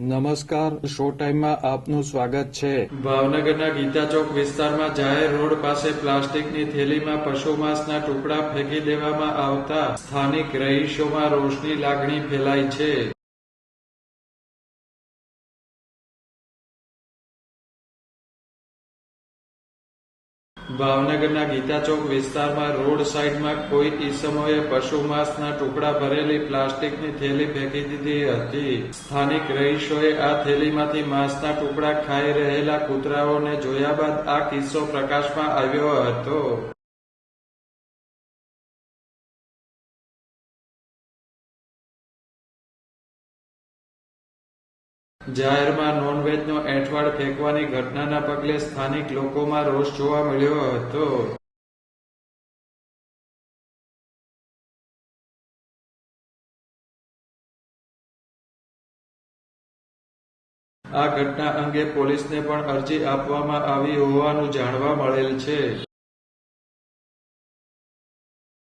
નમસ્કાર, શો ટાઈમમાં આપનું સ્વાગત છે। ભાવનગરના ગીતા ચોક વિસ્તારમાં જાહેર રોડ પાસે પ્લાસ્ટિકની થેલીમાં પશુ માંસના ટુકડા ફેંકી દેવામાં આવતા સ્થાનિક રહીશોમાં રોષની લાગણી ફેલાઈ છે। ભાવનગરના ગીતા ચોક વિસ્તારમાં રોડ સાઈડમાં કોઈ ઈસમોએ પશુ માંસના ટુકડા ભરેલી પ્લાસ્ટિકની થેલી ફેંકી દીધી હતી। સ્થાનિક રહીશોએ આ થેલીમાંથી માંસના ટુકડા ખાઈ રહેલા કૂતરાઓને જોયા બાદ આ કિસ્સો પ્રકાશમાં આવ્યો હતો। જાહેરમાં નોનવેજનો એંઠવાડ ફેંકવાની ઘટનાના પગલે સ્થાનિક લોકોમાં રોષ જોવા મળ્યો હતો। આ ઘટના અંગે પોલીસને પણ અરજી આપવામાં આવી હોવાનું જાણવા મળેલ છે।